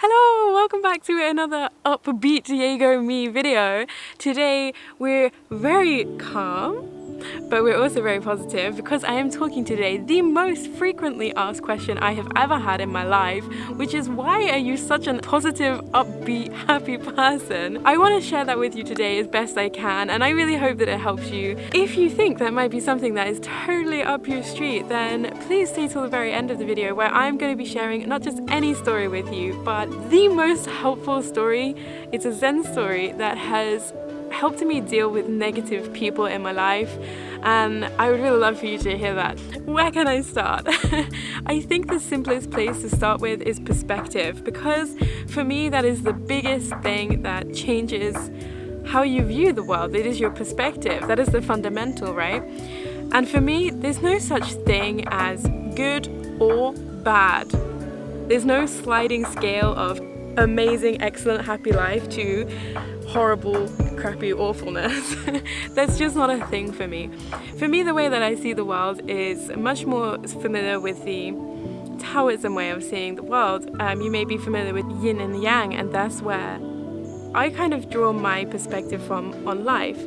Hello, welcome back to another upbeat Diego me video. Today we're very calm, but we're also very positive because I am talking today the most frequently asked question I have ever had in my life, which is why are you such a positive, upbeat, happy person? I want to share that with you today as best I can, and I really hope that it helps you. If you think that might be something that is totally up your street, then please stay till the very end of the video where I'm going to be sharing not just any story with you, but the most helpful story. It's a Zen story that has helped me deal with negative people in my life, and I would really love for you to hear that. Where can I start? I think the simplest place to start with is perspective, because for me that is the biggest thing that changes how you view the world. It is your perspective. That is the fundamental, right? And for me, there's no such thing as good or bad. There's no sliding scale of amazing, excellent, happy life to horrible, crappy awfulness. That's just not a thing for me. For me, the way that I see the world is much more familiar with the Taoism way of seeing the world. You may be familiar with yin and yang, and that's where I kind of draw my perspective from on life.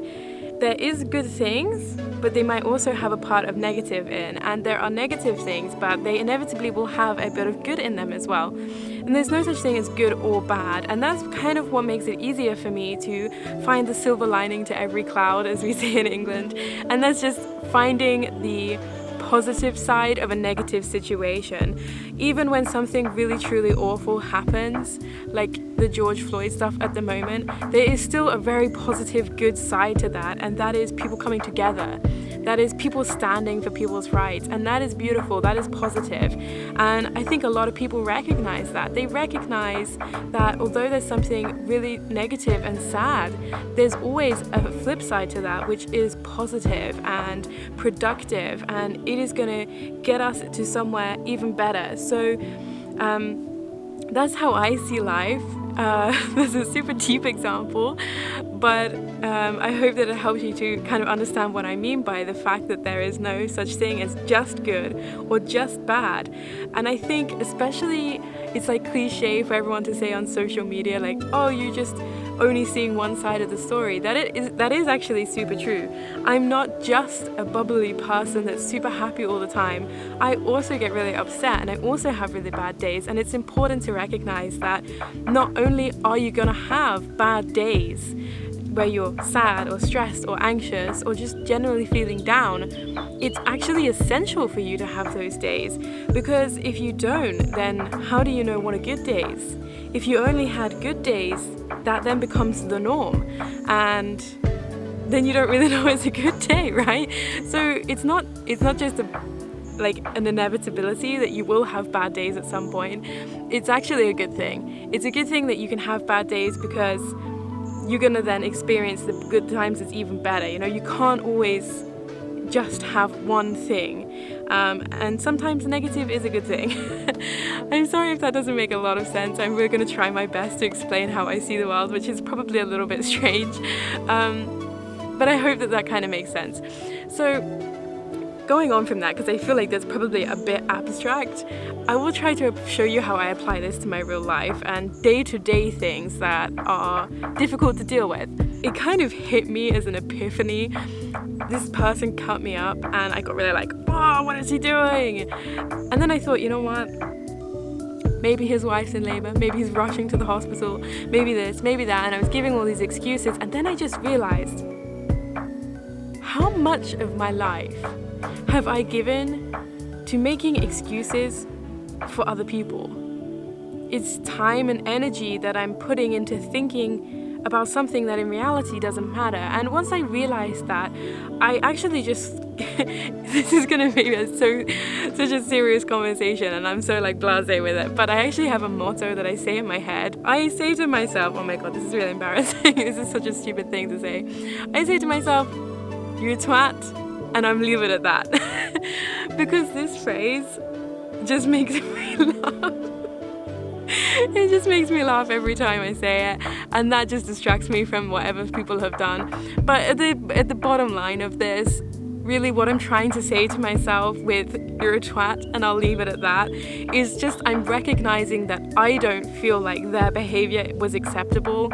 There is good things, but they might also have a part of negative in, and there are negative things, but they inevitably will have a bit of good in them as well. And there's no such thing as good or bad, and that's kind of what makes it easier for me to find the silver lining to every cloud, as we say in England, and that's just finding the positive side of a negative situation. Even when something really truly awful happens, like the George Floyd stuff at the moment, there is still a very positive, good side to that, and that is people coming together. That is people standing for people's rights, and that is beautiful, that is positive. And I think a lot of people recognize that. They recognize that although there's something really negative and sad, there's always a flip side to that, which is positive and productive, and it is going to get us to somewhere even better. So that's how I see life. This is a super deep example, but I hope that it helps you to kind of understand what I mean by the fact that there is no such thing as just good or just bad. And I think especially it's like cliche for everyone to say on social media, like, oh, you're just only seeing one side of the story. That is actually super true. I'm not just a bubbly person that's super happy all the time. I also get really upset, and I also have really bad days, and it's important to recognize that not only are you gonna have bad days where you're sad or stressed or anxious or just generally feeling down, it's actually essential for you to have those days, because if you don't, then how do you know what a good day is? If you only had good days, that then becomes the norm, and then you don't really know it's a good day, right? So it's not just an inevitability that you will have bad days at some point. It's actually a good thing. It's a good thing that you can have bad days, because you're gonna then experience the good times as even better. You know, you can't always just have one thing, and sometimes negative is a good thing. I'm sorry if that doesn't make a lot of sense. I'm really going to try my best to explain how I see the world, which is probably a little bit strange, but I hope that kind of makes sense. So going on from that, because I feel like that's probably a bit abstract, I will try to show you how I apply this to my real life and day-to-day things that are difficult to deal with. It kind of hit me as an epiphany. This person cut me up, and I got really like, oh, what is he doing? And then I thought, you know what? Maybe his wife's in labor, maybe he's rushing to the hospital, maybe this, maybe that, and I was giving all these excuses, and then I just realized, how much of my life have I given to making excuses for other people? It's time and energy that I'm putting into thinking about something that in reality doesn't matter. And once I realized that, I actually just this is gonna be such a serious conversation, and I'm so like blasé with it, but I actually have a motto that I say in my head. I say to myself, oh my god, this is really embarrassing. This is such a stupid thing to say. I say to myself, you twat, and I'm leaving it at that. Because this phrase just makes me laugh. It just makes me laugh every time I say it, and that just distracts me from whatever people have done. But at the bottom line of this, really what I'm trying to say to myself with "you're a twat," and I'll leave it at that, is just I'm recognizing that I don't feel like their behavior was acceptable,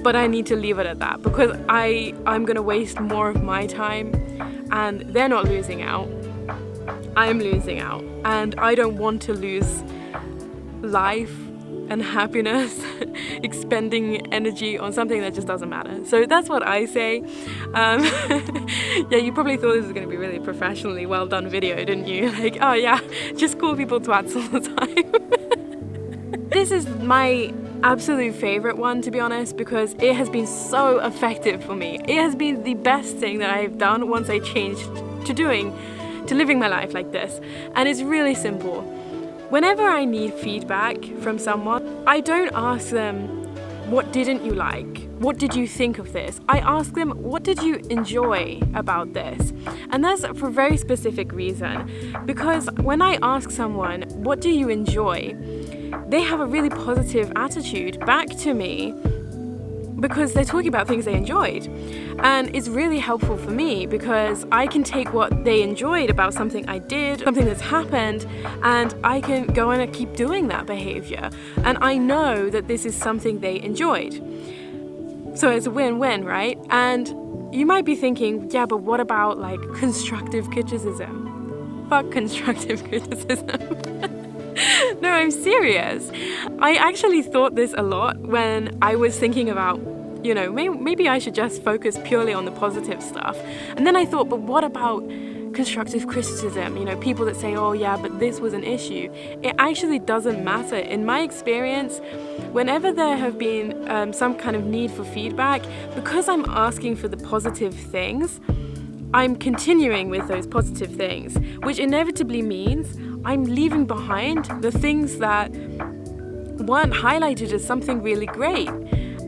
but I need to leave it at that because I'm gonna waste more of my time, and they're not losing out. I'm losing out, and I don't want to lose life and happiness expending energy on something that just doesn't matter. So that's what I say. Yeah, you probably thought this was going to be a really professionally well done video, didn't you? Like, oh yeah, just call people twats all the time. This is my absolute favorite one, to be honest, because it has been so effective for me. It has been the best thing that I've done once I changed to living my life like this. And it's really simple. Whenever I need feedback from someone, I don't ask them, what didn't you like? What did you think of this? I ask them, what did you enjoy about this? And that's for a very specific reason. Because when I ask someone, what do you enjoy? They have a really positive attitude back to me because they're talking about things they enjoyed. And it's really helpful for me because I can take what they enjoyed about something I did, something that's happened, and I can go and keep doing that behavior. And I know that this is something they enjoyed. So it's a win-win, right? And you might be thinking, yeah, but what about like constructive criticism? Fuck constructive criticism. No, I'm serious. I actually thought this a lot when I was thinking about, you know, maybe I should just focus purely on the positive stuff. And then I thought, but what about constructive criticism? You know, people that say, oh yeah, but this was an issue. It actually doesn't matter. In my experience, whenever there have been some kind of need for feedback, because I'm asking for the positive things, I'm continuing with those positive things, which inevitably means I'm leaving behind the things that weren't highlighted as something really great.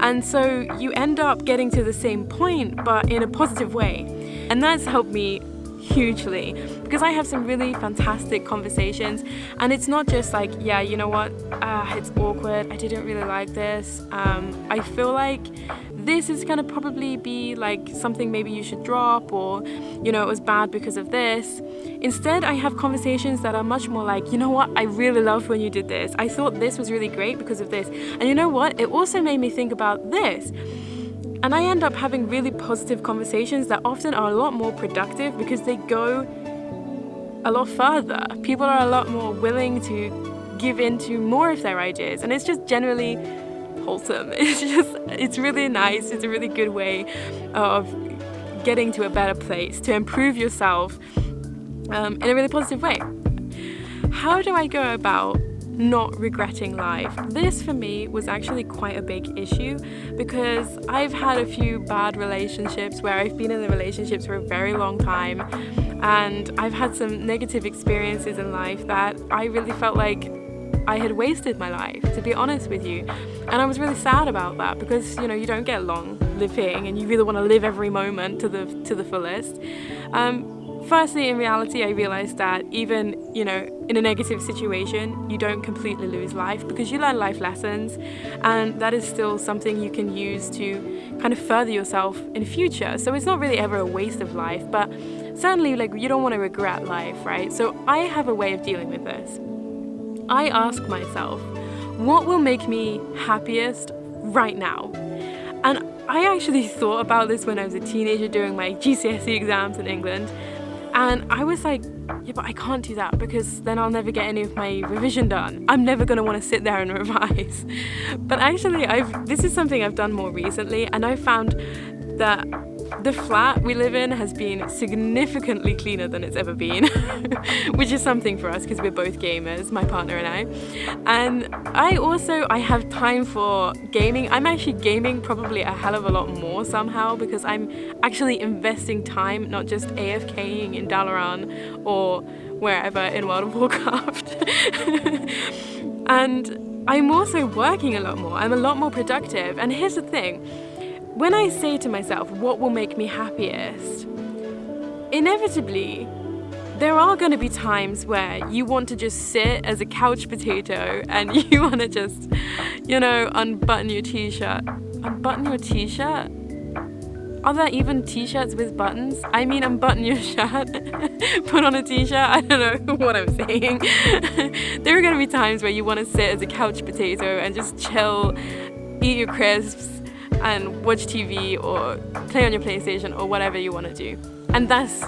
And so you end up getting to the same point, but in a positive way. And that's helped me hugely because I have some really fantastic conversations, and it's not just like, yeah, you know what, it's awkward, I didn't really like this, I feel like this is gonna probably be like something maybe you should drop, or you know, it was bad because of this. Instead, I have conversations that are much more like, you know what, I really loved when you did this, I thought this was really great because of this, and you know what, it also made me think about this. And I end up having really positive conversations that often are a lot more productive because they go a lot further. People are a lot more willing to give into more of their ideas, and it's just generally wholesome. It's really nice. It's a really good way of getting to a better place, to improve yourself in a really positive way. How do I go about not regretting life? This for me was actually quite a big issue because I've had a few bad relationships where I've been in the relationships for a very long time, and I've had some negative experiences in life that I really felt like I had wasted my life, to be honest with you. And I was really sad about that because, you know, you don't get long living and you really want to live every moment to the fullest. Firstly, in reality, I realized that even, you know, in a negative situation, you don't completely lose life because you learn life lessons, and that is still something you can use to kind of further yourself in future. So it's not really ever a waste of life, but certainly like you don't want to regret life, right? So I have a way of dealing with this. I ask myself, what will make me happiest right now? And I actually thought about this when I was a teenager doing my GCSE exams in England. And I was like, yeah, but I can't do that because then I'll never get any of my revision done. I'm never going to want to sit there and revise. But actually, this is something I've done more recently, and I found that the flat we live in has been significantly cleaner than it's ever been, which is something for us because we're both gamers, my partner and I. And I have time for gaming. I'm actually gaming probably a hell of a lot more somehow because I'm actually investing time, not just AFKing in Dalaran or wherever in World of Warcraft. And I'm also working a lot more. I'm a lot more productive. And here's the thing. When I say to myself, what will make me happiest? Inevitably, there are going to be times where you want to just sit as a couch potato and you want to just, you know, unbutton your t-shirt. Unbutton your t-shirt? Are there even t-shirts with buttons? I mean, unbutton your shirt, put on a t-shirt. I don't know what I'm saying. There are going to be times where you want to sit as a couch potato and just chill, eat your crisps, and watch TV or play on your PlayStation or whatever you want to do. And that's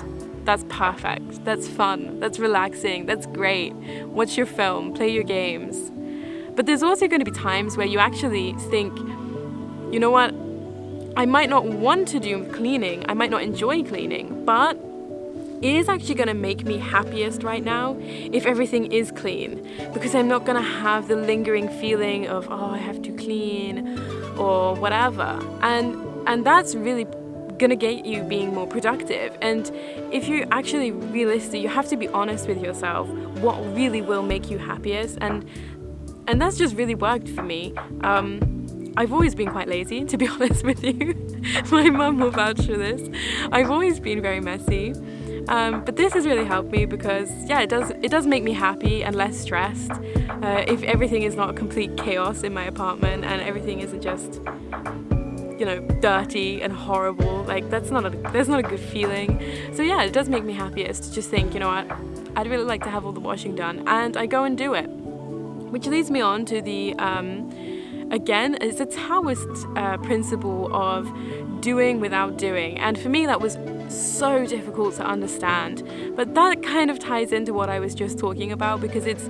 perfect. That's fun. That's relaxing. That's great. Watch your film, play your games. But there's also going to be times where you actually think, you know what? I might not want to do cleaning. I might not enjoy cleaning, but it is actually going to make me happiest right now if everything is clean, because I'm not going to have the lingering feeling of, oh, I have to clean or whatever. And that's really going to get you being more productive. And if you're actually realistic, you have to be honest with yourself what really will make you happiest. And that's just really worked for me. I've always been quite lazy, to be honest with you. My mum will vouch for this. I've always been very messy. But this has really helped me because, yeah, it does make me happy and less stressed. If everything is not complete chaos in my apartment and everything isn't just, dirty and horrible, like that's not a good feeling. So yeah, it does make me happiest to just think, you know what, I'd really like to have all the washing done, and I go and do it. Which leads me on to the, again, it's a Taoist principle of doing without doing. And for me, that was so difficult to understand. But that kind of ties into what I was just talking about, because it's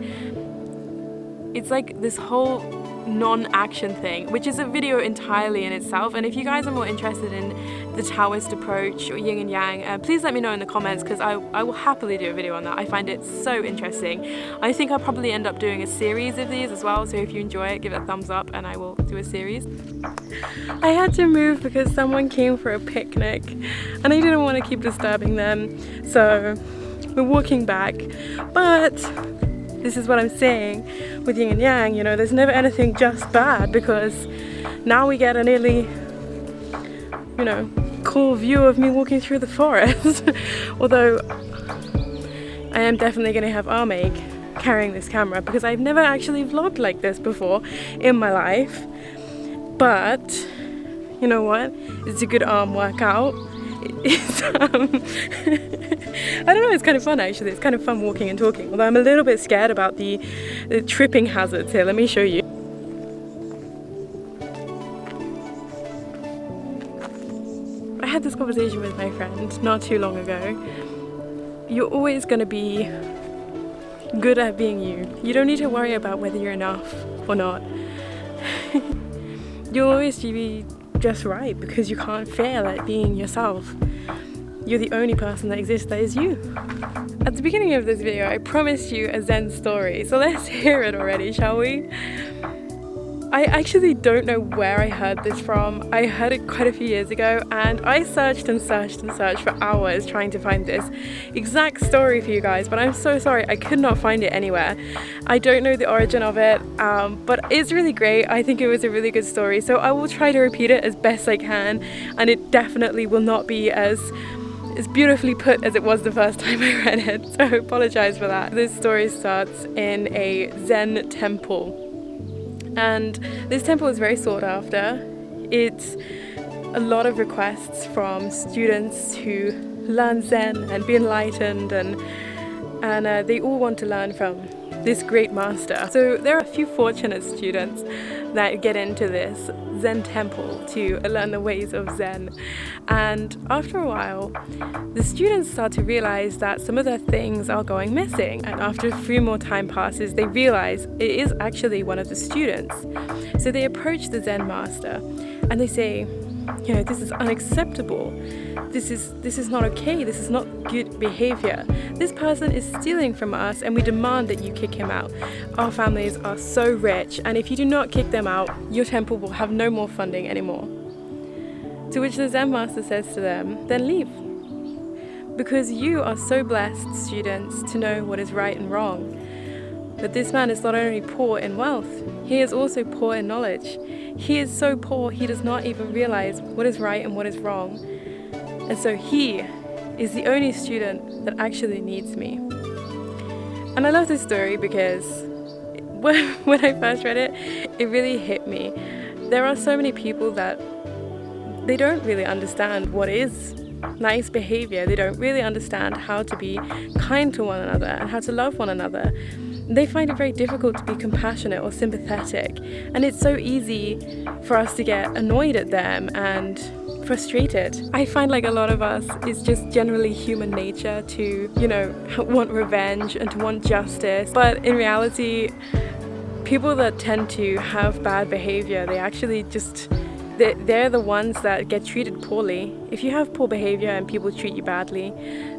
like this whole non-action thing, which is a video entirely in itself. And if you guys are more interested in the Taoist approach or yin and yang, please let me know in the comments, because I will happily do a video on that. I find it so interesting. I think I'll probably end up doing a series of these as well, so if you enjoy it, give it a thumbs up and I will do a series. I had to move because someone came for a picnic and I didn't want to keep disturbing them, so we're walking back. But this is what I'm saying with yin and yang, there's never anything just bad, because now we get a nearly, cool view of me walking through the forest. Although I am definitely going to have arm ache carrying this camera, because I've never actually vlogged like this before in my life. But you know what? It's a good arm workout. It's, I don't know, it's kind of fun actually. It's kind of fun walking and talking, although I'm a little bit scared about the tripping hazards here. Let me show you. I had this conversation with my friend not too long ago. You're always going to be good at being you. You don't need to worry about whether you're enough or not. You'll always be just right, because you can't fail at being yourself. You're the only person that exists that is you. At the beginning of this video, I promised you a Zen story, so let's hear it already, shall we? I actually don't know where I heard this from. I heard it quite a few years ago, and I searched and searched and searched for hours trying to find this exact story for you guys, but I'm so sorry, I could not find it anywhere. I don't know the origin of it, but it's really great. I think it was a really good story, so I will try to repeat it as best I can, and it definitely will not be as beautifully put as it was the first time I read it, so I apologize for that. This story starts in a Zen temple. And this temple is very sought after. It's a lot of requests from students who learn Zen and be enlightened, and they all want to learn from this great master. So there are a few fortunate students that get into this Zen temple to learn the ways of Zen. And after a while, the students start to realize that some of their things are going missing. And after a few more time passes, they realize it is actually one of the students. So they approach the Zen master and they say, this is unacceptable. This is not okay. This is not good behavior. This person is stealing from us and we demand that you kick him out. Our families are so rich, and if you do not kick them out, your temple will have no more funding anymore. To which the Zen master says to them, then leave. Because you are so blessed, students, to know what is right and wrong. But this man is not only poor in wealth, he is also poor in knowledge. He is so poor he does not even realize what is right and what is wrong. And so he is the only student that actually needs me. And I love this story because when I first read it, it really hit me. There are so many people that they don't really understand what is nice behavior. They don't really understand how to be kind to one another and how to love one another. They find it very difficult to be compassionate or sympathetic, and it's so easy for us to get annoyed at them and frustrated. I find like a lot of us, it's just generally human nature to, want revenge and to want justice, but in reality, people that tend to have bad behavior, they actually just they're the ones that get treated poorly. If you have poor behavior and people treat you badly,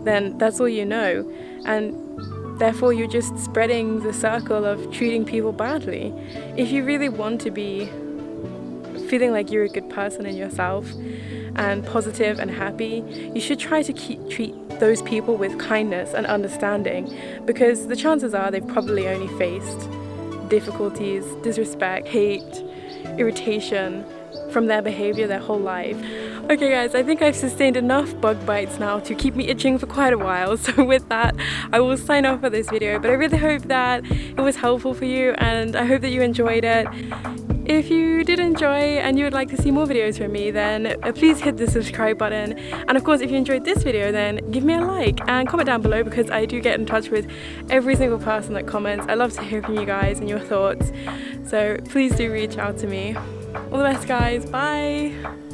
then that's all you know, and therefore you're just spreading the circle of treating people badly. If you really want to be feeling like you're a good person in yourself and positive and happy, you should try to treat those people with kindness and understanding, because the chances are they've probably only faced difficulties, disrespect, hate, irritation from their behavior their whole life. Okay guys, I think I've sustained enough bug bites now to keep me itching for quite a while, so with that I will sign off for this video, but I really hope that it was helpful for you and I hope that you enjoyed it. If you did enjoy and you would like to see more videos from me, then please hit the subscribe button, and of course if you enjoyed this video then give me a like and comment down below, because I do get in touch with every single person that comments. I love to hear from you guys and your thoughts, so please do reach out to me. All the best guys, bye!